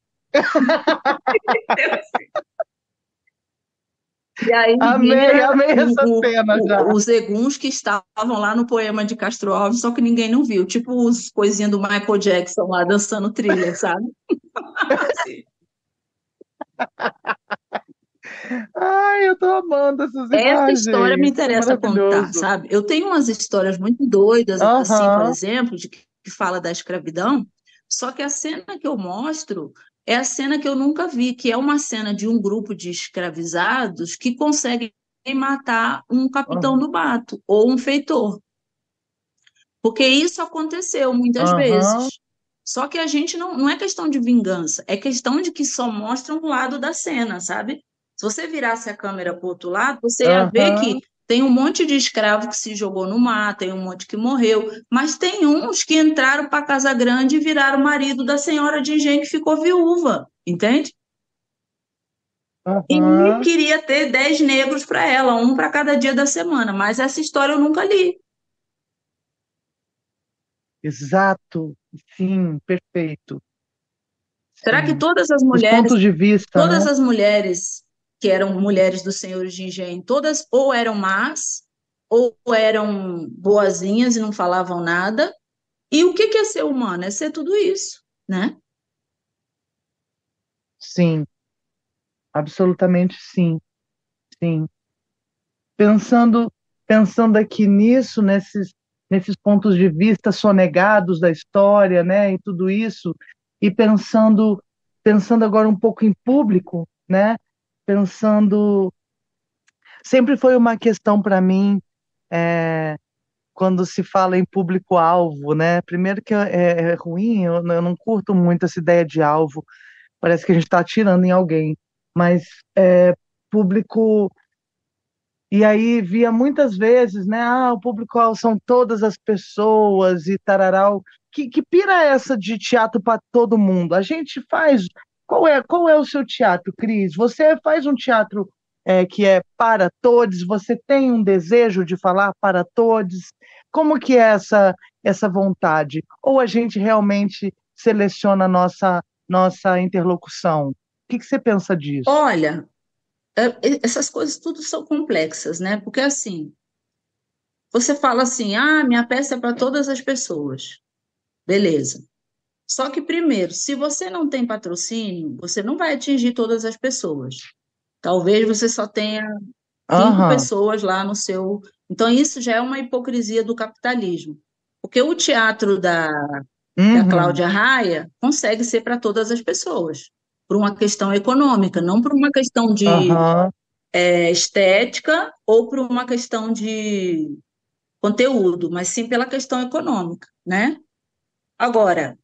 E aí Amei, vira amei essa cena já. os eguns que estavam lá no poema de Castro Alves, só que ninguém não viu. Tipo os coisinhas do Michael Jackson lá dançando thriller, sabe? Assim. Ai, Ai, eu tô amando essas Essa história me imagens. É interessa contar, maravilhoso. sabe? Eu tenho umas histórias muito doidas, assim, por Aham, exemplo, de que fala da escravidão, só que a cena que eu mostro é a cena que eu nunca vi, que é uma cena de um grupo de escravizados que conseguem matar um capitão aham, do mato ou um feitor. Porque isso aconteceu muitas aham, vezes. Só que a gente não é questão de vingança, é questão de que só mostra um lado da cena, sabe? Se você virasse a câmera para o outro lado, você ia ver aham. que tem um monte de escravo que se jogou no mar, tem um monte que morreu, mas tem uns que entraram para Casa Grande e viraram marido da senhora de engenho que ficou viúva, entende? E Aham, queria ter 10 negros para ela, um para cada dia da semana, mas essa história eu nunca li. exato. Sim, perfeito. Será que Sim. todas as Os mulheres pontos de vista, Todas né? as mulheres que eram mulheres dos senhores de engenho, todas ou eram más, ou eram boazinhas e não falavam nada. E o que que é ser humano? É ser tudo isso, né? Sim, absolutamente sim, sim. Pensando, pensando aqui nisso, nesses pontos de vista sonegados da história, né, e tudo isso, e pensando agora um pouco em público, né? Pensando, sempre foi uma questão para mim, é, quando se fala em público-alvo, né? Primeiro que é ruim, eu não curto muito essa ideia de alvo, parece que a gente está atirando em alguém, mas público. E aí via muitas vezes, né? Ah, o público são todas as pessoas e tararau. Que pira é essa de teatro para todo mundo? A gente faz. Qual é o seu teatro, Cris? Você faz um teatro que é para todos? Você tem um desejo de falar para todos? Como que é essa vontade? Ou a gente realmente seleciona a nossa interlocução? O que você pensa disso? Olha, essas coisas tudo são complexas, né? Porque assim, você fala assim, ah, minha peça é para todas as pessoas. Beleza. Só que primeiro, se você não tem patrocínio, você não vai atingir todas as pessoas. Talvez você só tenha 5 Aham. pessoas lá no seu. Então, isso já é uma hipocrisia do capitalismo. Porque o teatro da Uhum. Cláudia Raia consegue ser para todas as pessoas, por uma questão econômica, não por uma questão de Aham. estética ou por uma questão de conteúdo, mas sim pela questão econômica, né? Agora,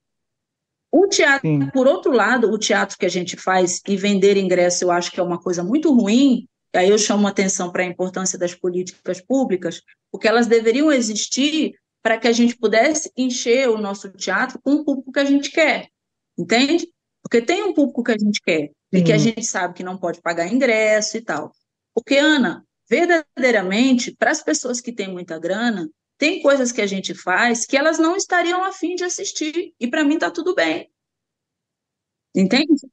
o teatro, Sim. por outro lado, o teatro que a gente faz e vender ingresso, eu acho que é uma coisa muito ruim. E aí eu chamo a atenção para a importância das políticas públicas, porque elas deveriam existir para que a gente pudesse encher o nosso teatro com o público que a gente quer, entende? Porque tem um público que a gente quer e que a Sim, gente sabe que não pode pagar ingresso e tal. Porque, Ana, verdadeiramente, para as pessoas que têm muita grana, tem coisas que a gente faz que elas não estariam a fim de assistir, e para mim está tudo bem. Entende?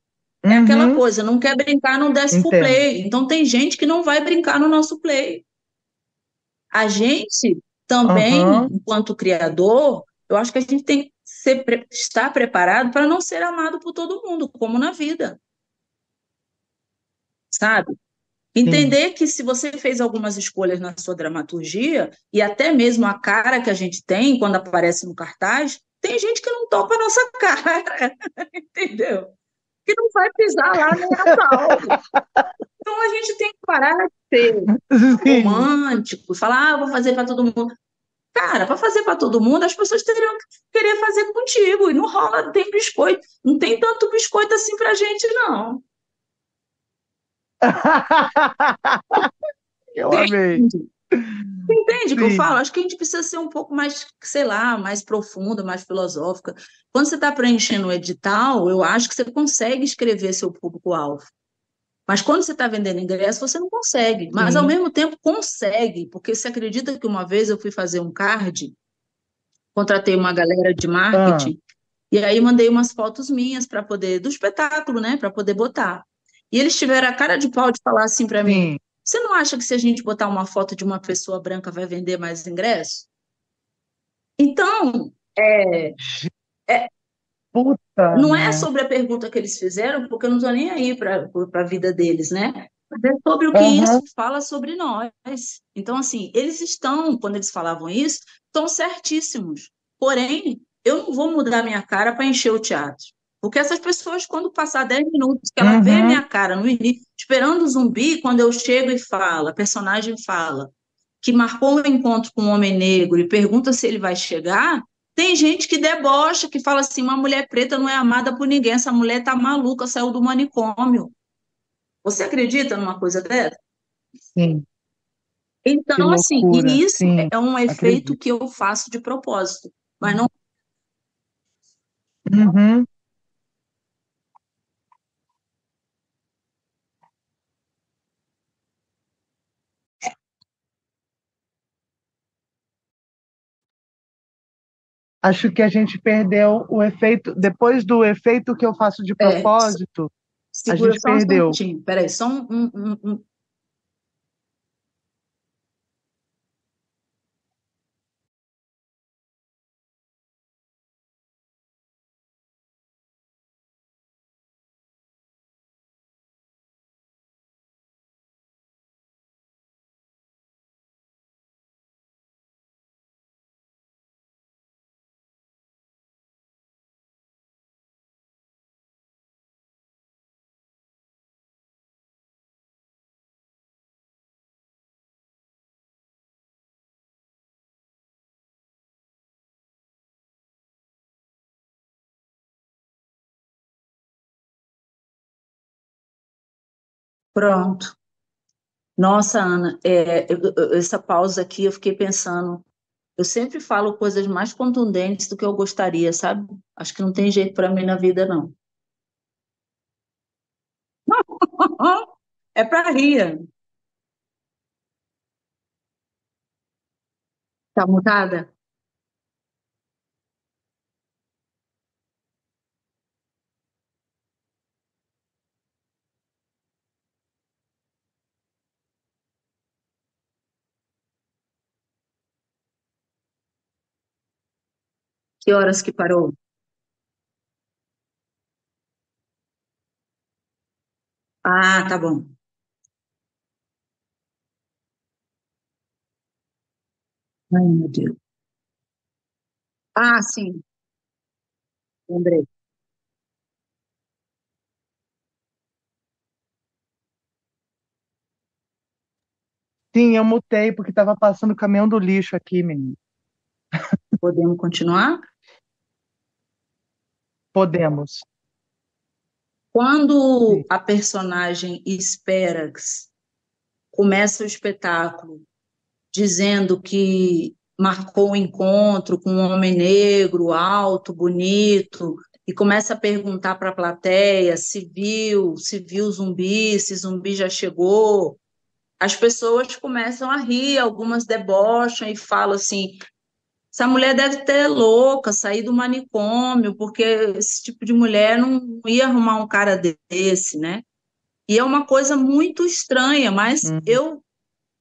É aquela uhum, coisa, não quer brincar, não desce pro entendo. play. Então tem gente que não vai brincar no nosso play. A gente também, Aham, enquanto criador, eu acho que a gente tem que estar preparado para não ser amado por todo mundo, como na vida, sabe? sim. Entender que se você fez algumas escolhas na sua dramaturgia, e até mesmo a cara que a gente tem quando aparece no cartaz, tem gente que não topa a nossa cara, entendeu? Que não vai pisar lá nem a pau. Então a gente tem que parar de ser Sim. romântico, falar, ah, vou fazer para todo mundo. Cara, para fazer para todo mundo, as pessoas teriam que querer fazer contigo. E não rola, não tem biscoito. Não tem tanto biscoito assim pra gente, não. Eu amei. Entende? Entende o que eu falo? Sim, Acho que a gente precisa ser um pouco mais, sei lá, mais profunda, mais filosófica. Quando você está preenchendo o edital, eu acho que você consegue escrever seu público-alvo. Mas quando você está vendendo ingresso, você não consegue. Mas ao sim. mesmo tempo consegue, porque você acredita que uma vez eu fui fazer um card, contratei uma galera de Ah, marketing, e aí mandei umas fotos minhas para poder, do espetáculo, né, para poder botar. E eles tiveram a cara de pau de falar assim para mim: sim. você não acha que se a gente botar uma foto de uma pessoa branca vai vender mais ingresso? Então, é, Puta não é merda. sobre a pergunta que eles fizeram, porque eu não estou nem aí para a vida deles, né? Mas é sobre o que isso Aham, fala sobre nós. Então, assim, eles estão, quando eles falavam isso, estão certíssimos. Porém, eu não vou mudar minha cara para encher o teatro. Porque essas pessoas, quando passar 10 minutos, que ela vê a uhum. minha cara no início, esperando o zumbi, quando eu chego e falo, a personagem fala, que marcou um encontro com um homem negro e pergunta se ele vai chegar, tem gente que debocha, que fala assim, uma mulher preta não é amada por ninguém, essa mulher tá maluca, saiu do manicômio. Você acredita numa coisa dessa? Sim, que Então, assim, loucura. e isso Sim, é um efeito acredito. que eu faço de propósito, mas não Uhum. Acho que a gente perdeu o efeito. Depois do efeito que eu faço de é. propósito, a Segura gente só um perdeu. instantinho, peraí, só um. Pronto. Nossa, Ana, essa pausa aqui eu fiquei pensando. Eu sempre falo coisas mais contundentes do que eu gostaria, sabe? Acho que não tem jeito para mim na vida, não. É para rir. Tá mutada? Que horas que parou? Ah, tá bom. Ai, meu Deus. Ah, sim, lembrei. Sim, eu mutei porque estava passando o caminhão do lixo aqui, menino. Podemos continuar? Podemos. Sim. Quando a personagem espera, começa o espetáculo dizendo que marcou o encontro com um homem negro, alto, bonito, e começa a perguntar para a plateia se viu zumbi, se zumbi já chegou. As pessoas começam a rir, algumas debocham e falam assim: essa mulher deve ter louca, sair do manicômio, porque esse tipo de mulher não ia arrumar um cara desse, né? E é uma coisa muito estranha, mas Uhum. eu,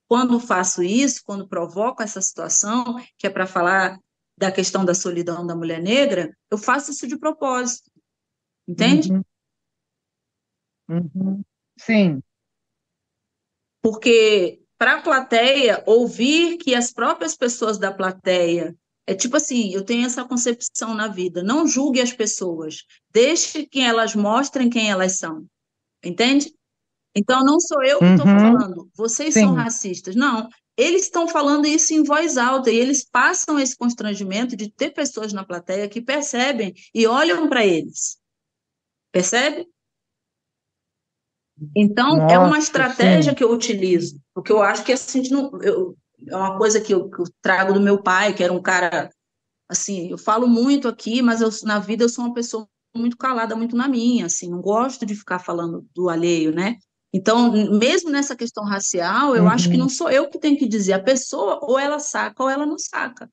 quando faço isso, quando provoco essa situação, que é para falar da questão da solidão da mulher negra, eu faço isso de propósito, entende? Uhum. Uhum. Sim, Porque para a plateia, ouvir que as próprias pessoas da plateia. É tipo assim, eu tenho essa concepção na vida. Não julgue as pessoas. Deixe que elas mostrem quem elas são. Entende? Então, não sou eu que estou uhum. falando, vocês são Sim, racistas. Não, eles estão falando isso em voz alta e eles passam esse constrangimento de ter pessoas na plateia que percebem e olham para eles. Percebe? Então, é uma nossa, estratégia sim, que eu utilizo, porque eu acho que assim, é uma coisa que eu trago do meu pai, que era um cara, assim, eu falo muito aqui, mas na vida eu sou uma pessoa muito calada, muito na minha, assim, não gosto de ficar falando do alheio, né? Então, mesmo nessa questão racial, eu acho que uhum. não sou eu que tenho que dizer, a pessoa ou ela saca ou ela não saca.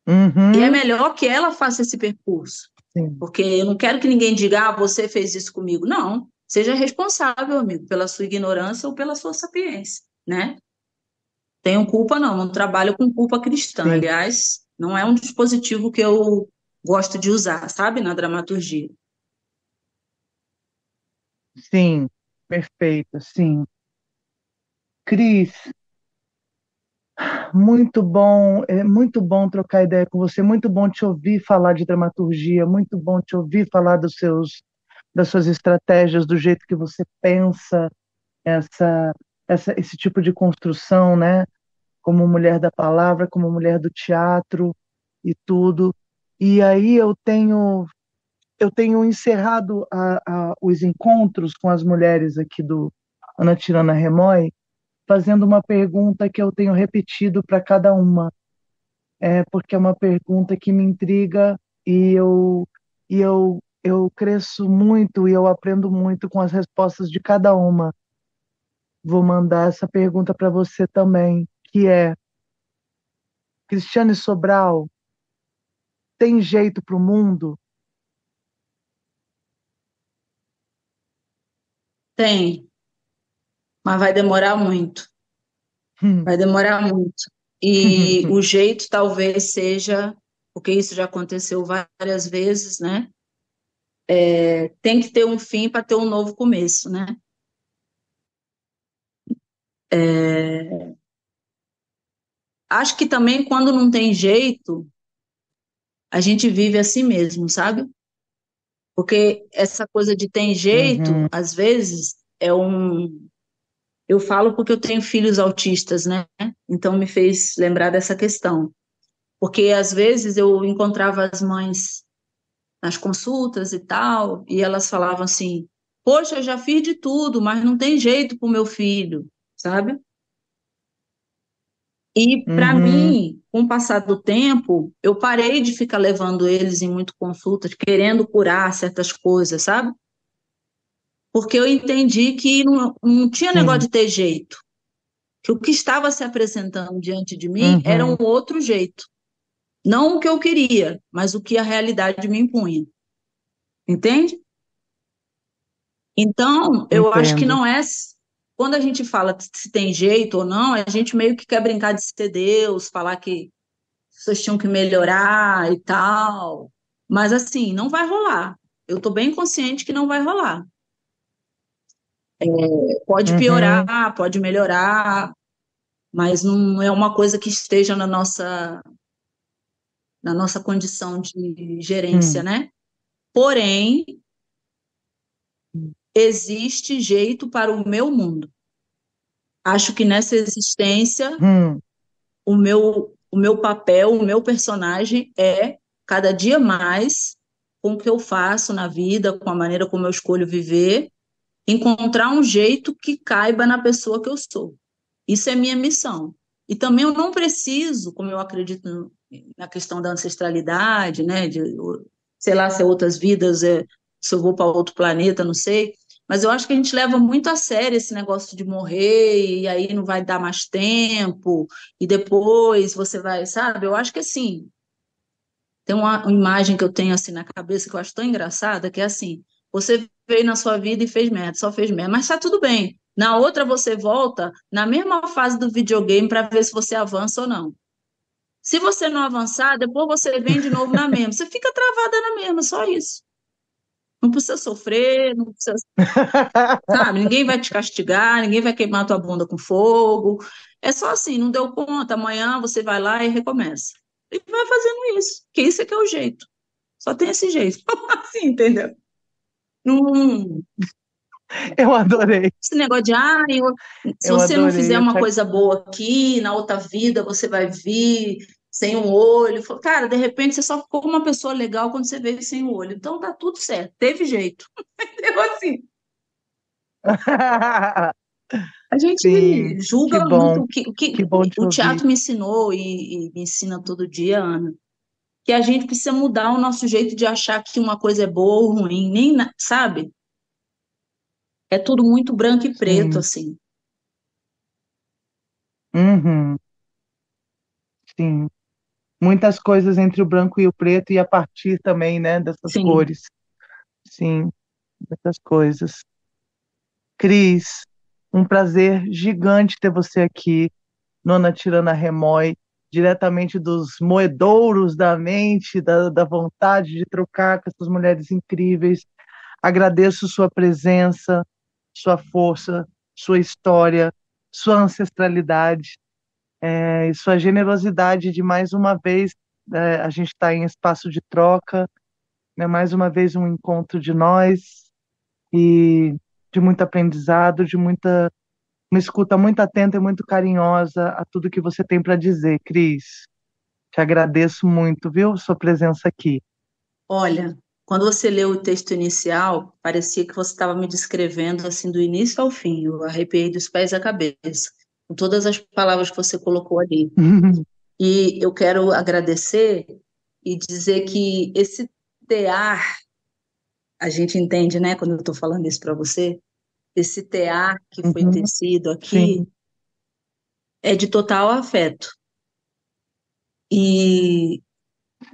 E é Uhum. melhor que ela faça esse percurso. Sim, Porque eu não quero que ninguém diga, ah, você fez isso comigo. Não. Seja responsável, amigo, pela sua ignorância ou pela sua sapiência, né? Tenho culpa, não. Não trabalho com culpa cristã. sim, Aliás, não é um dispositivo que eu gosto de usar, sabe? Na dramaturgia. sim. Perfeito, sim. Cris, muito bom trocar ideia com você, muito bom te ouvir falar de dramaturgia, muito bom te ouvir falar das suas estratégias, do jeito que você pensa essa, esse tipo de construção, né? Como mulher da palavra, como mulher do teatro e tudo. E aí eu tenho encerrado os encontros com as mulheres aqui do Ana Tirana Remoy, fazendo uma pergunta que eu tenho repetido para cada uma, porque é uma pergunta que me intriga e eu cresço muito e eu aprendo muito com as respostas de cada uma. Vou mandar essa pergunta para você também, que é: Cristiane Sobral tem jeito para o mundo? Tem, mas vai demorar muito. Hum. Vai demorar muito. E o jeito talvez seja, porque isso já aconteceu várias vezes, né? Tem que ter um fim para ter um novo começo, né? Acho que também quando não tem jeito, a gente vive assim mesmo, sabe? Porque essa coisa de tem jeito, Uhum, às vezes, é um. Eu falo porque eu tenho filhos autistas, né? Então me fez lembrar dessa questão. Porque às vezes eu encontrava as mães nas consultas e tal, e elas falavam assim: Poxa, eu já fiz de tudo, mas não tem jeito para o meu filho, sabe? E para uhum, mim, com o passar do tempo, eu parei de ficar levando eles em muito consultas, querendo curar certas coisas, sabe? Porque eu entendi que não tinha negócio sim, de ter jeito, que o que estava se apresentando diante de mim era um uhum, outro jeito. Não o que eu queria, mas o que a realidade me impunha. Entende? Então, eu acho que entendo. não é. Quando a gente fala se tem jeito ou não, a gente meio que quer brincar de ser Deus, falar que as pessoas tinham que melhorar e tal. Mas, assim, não vai rolar. Eu estou bem consciente que não vai rolar. Pode Uhum, piorar, pode melhorar, mas não é uma coisa que esteja na nossa condição de gerência, hum, né? Porém, existe jeito para o meu mundo. Acho que nessa existência hum, o meu papel, o meu personagem é cada dia mais com o que eu faço na vida, com a maneira como eu escolho viver, encontrar um jeito que caiba na pessoa que eu sou. Isso é minha missão. E também eu não preciso, como eu acredito na questão da ancestralidade, né, de, sei lá, se é outras vidas, se eu vou para outro planeta, não sei, mas eu acho que a gente leva muito a sério esse negócio de morrer e aí não vai dar mais tempo e depois você vai, sabe? Eu acho que assim, tem uma imagem que eu tenho assim na cabeça que eu acho tão engraçada, que é assim, você veio na sua vida e fez merda, só fez merda, mas tá tudo bem. Na outra você volta na mesma fase do videogame para ver se você avança ou não. Se você não avançar, depois você vem de novo na mesma. Você fica travada na mesma, só isso. Não precisa sofrer, não precisa, sabe? Ninguém vai te castigar, ninguém vai queimar tua bunda com fogo. É só assim, não deu conta, amanhã você vai lá e recomeça. E vai fazendo isso, que isso é que é o jeito. Só tem esse jeito. Assim, entendeu? Não, eu adorei, esse negócio de, se eu você não adorei. fizer uma coisa boa aqui, na outra vida você vai vir sem um olho. Cara, de repente você só ficou uma pessoa legal quando você veio sem o olho. Então tá tudo certo, teve jeito. Entendeu? Assim, a Sim, gente que julga muito bom, o que que bom te o ouvir. teatro me ensinou e me ensina todo dia, Ana, que a gente precisa mudar o nosso jeito de achar que uma coisa é boa ou ruim, nem, sabe? É tudo muito branco e preto, Sim, assim. uhum, sim. Muitas coisas entre o branco e o preto e a partir também, né, dessas Sim. cores. Sim, muitas coisas. Cris, um prazer gigante ter você aqui, Nona Tirana Remói, diretamente dos moedouros da mente, da vontade de trocar com essas mulheres incríveis. Agradeço sua presença, sua força, sua história, sua ancestralidade, e sua generosidade de mais uma vez a gente está em espaço de troca, né, mais uma vez um encontro de nós e de muito aprendizado, de uma escuta muito atenta e muito carinhosa a tudo que você tem para dizer, Cris. Te agradeço muito, viu, sua presença aqui. Olha, quando você leu o texto inicial, parecia que você estava me descrevendo assim do início ao fim. Eu arrepiei dos pés à cabeça, com todas as palavras que você colocou ali. E eu quero agradecer e dizer que esse tear, a gente entende, né, quando eu estou falando isso para você, esse tear que foi tecido aqui Sim. é de total afeto. E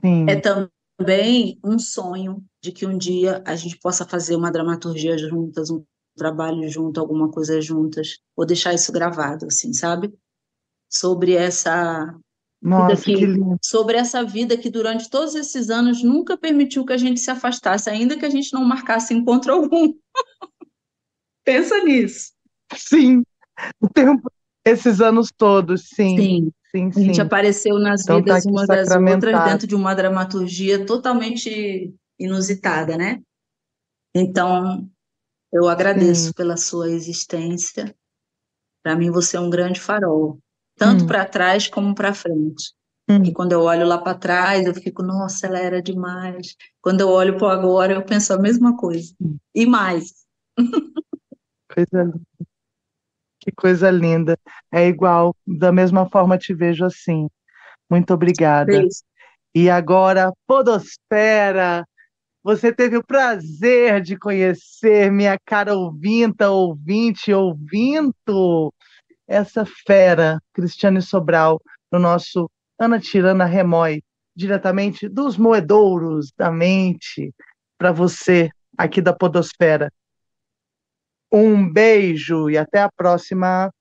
Sim. é também um sonho de que um dia a gente possa fazer uma dramaturgia juntas, um trabalho junto, alguma coisa juntas, ou deixar isso gravado, assim, sabe? Sobre essa Nossa, que lindo. sobre essa vida que durante todos esses anos nunca permitiu que a gente se afastasse, ainda que a gente não marcasse encontro algum. Pensa nisso. Sim, esses anos todos, sim. Sim. Sim, A gente sim. apareceu nas Então tá vidas aqui umas das outras sacramentado. dentro de uma dramaturgia totalmente inusitada, né? Então, eu agradeço Sim. pela sua existência. Para mim, você é um grande farol, tanto para trás como para frente. E quando eu olho lá para trás, eu fico, nossa, ela era demais. Quando eu olho para agora, eu penso a mesma coisa. E mais. Coisa linda. Que coisa linda. É igual, da mesma forma te vejo assim. Muito obrigada. Beijo. E agora, Podosfera, você teve o prazer de conhecer minha cara ouvinte, ouvindo essa fera, Cristiane Sobral, no nosso Ana Tirana Remói, diretamente dos moedouros da mente, para você, aqui da Podosfera. Um beijo e até a próxima.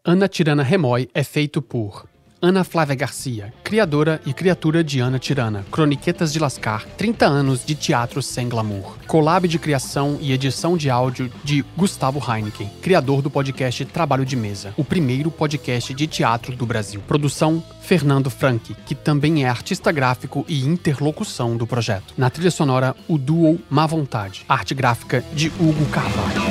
Ana Tirana Remói é feito por Ana Flávia Garcia, criadora e criatura de Ana Tirana, Croniquetas de Lascar, 30 anos de teatro sem glamour. Collab de criação e edição de áudio de Gustavo Heineken, criador do podcast Trabalho de Mesa, o primeiro podcast de teatro do Brasil. Produção Fernando Franchi, que também é artista gráfico e interlocução do projeto. Na trilha sonora, o duo Má Vontade, arte gráfica de Hugo Carvalho.